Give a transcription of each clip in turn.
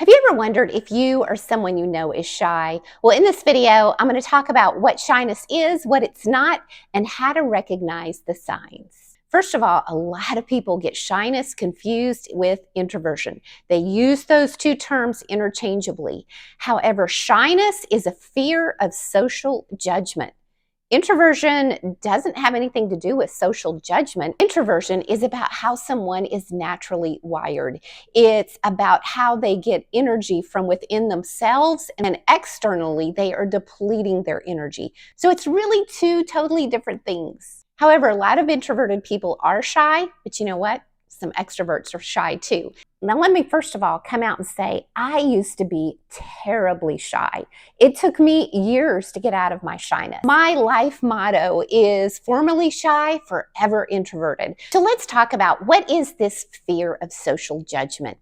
Have you ever wondered if you or someone you know is shy? Well, in this video, I'm going to talk about what shyness is, what it's not, and how to recognize the signs. First of all, a lot of people get shyness confused with introversion. They use those two terms interchangeably. However, shyness is a fear of social judgment. Introversion doesn't have anything to do with social judgment. Introversion is about how someone is naturally wired. It's about how they get energy from within themselves, and externally they are depleting their energy. So it's really two totally different things. However, a lot of introverted people are shy, but you know what? Some extroverts are shy too. Now, let me first of all come out and say, I used to be terribly shy. It took me years to get out of my shyness. My life motto is formerly shy, forever introverted. So let's talk about what is this fear of social judgment.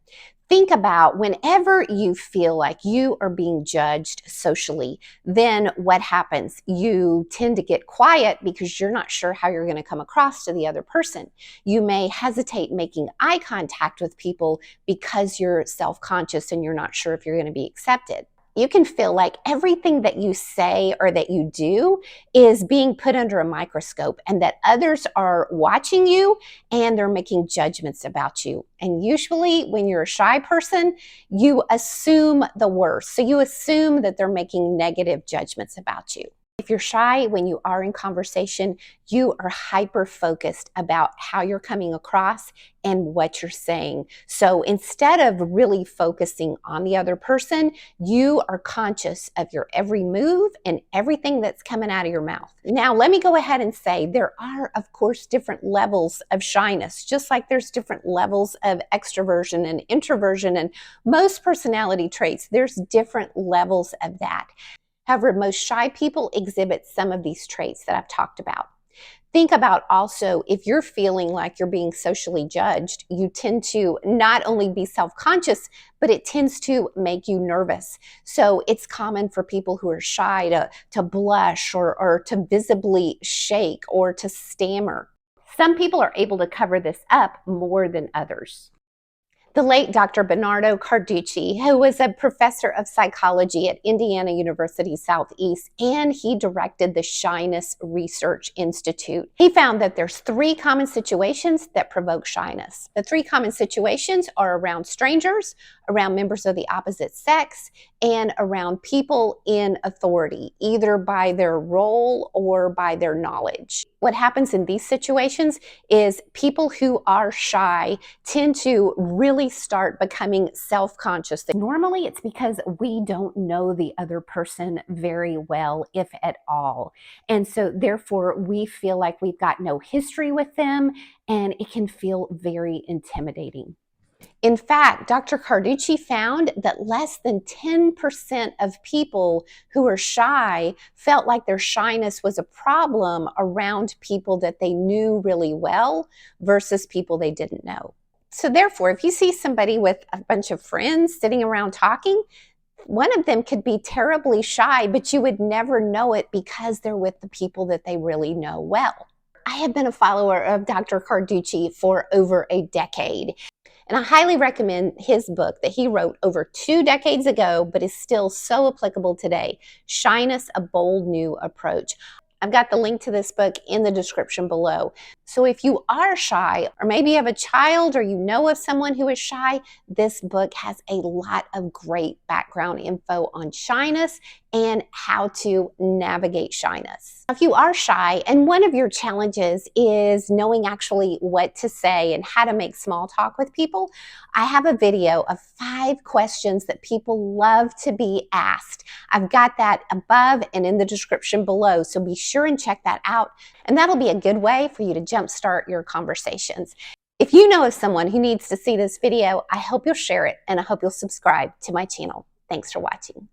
Think about whenever you feel like you are being judged socially, then what happens? You tend to get quiet because you're not sure how you're going to come across to the other person. You may hesitate making eye contact with people because you're self-conscious and you're not sure if you're going to be accepted. You can feel like everything that you say or that you do is being put under a microscope and that others are watching you and they're making judgments about you. And usually when you're a shy person, you assume the worst. So you assume that they're making negative judgments about you. If you're shy when you are in conversation, you are hyper-focused about how you're coming across and what you're saying. So instead of really focusing on the other person, you are conscious of your every move and everything that's coming out of your mouth. Now, let me go ahead and say there are, of course, different levels of shyness, just like there's different levels of extroversion and introversion and most personality traits. There's different levels of that. However, most shy people exhibit some of these traits that I've talked about. Think about also if you're feeling like you're being socially judged, you tend to not only be self-conscious, but it tends to make you nervous. So it's common for people who are shy to blush or to visibly shake or to stammer. Some people are able to cover this up more than others. The late Dr. Bernardo Carducci, who was a professor of psychology at Indiana University Southeast, and he directed the Shyness Research Institute. He found that there's 3 common situations that provoke shyness. The 3 common situations are around strangers, around members of the opposite sex, and around people in authority, either by their role or by their knowledge. What happens in these situations is people who are shy tend to really start becoming self-conscious. Normally, it's because we don't know the other person very well, if at all. And so therefore, we feel like we've got no history with them, and it can feel very intimidating. In fact, Dr. Carducci found that less than 10% of people who are shy felt like their shyness was a problem around people that they knew really well versus people they didn't know. So therefore, if you see somebody with a bunch of friends sitting around talking, one of them could be terribly shy, but you would never know it because they're with the people that they really know well. I have been a follower of Dr. Carducci for over a decade. And I highly recommend his book that he wrote over 2 decades ago, but is still so applicable today, Shyness, A Bold New Approach. I've got the link to this book in the description below. So if you are shy, or maybe you have a child or you know of someone who is shy, this book has a lot of great background info on shyness and how to navigate shyness. If you are shy and one of your challenges is knowing actually what to say and how to make small talk with people, I have a video of 5 questions that people love to be asked. I've got that above and in the description below, so be sure and check that out. And that'll be a good way for you to jumpstart your conversations. If you know of someone who needs to see this video, I hope you'll share it and I hope you'll subscribe to my channel. Thanks for watching.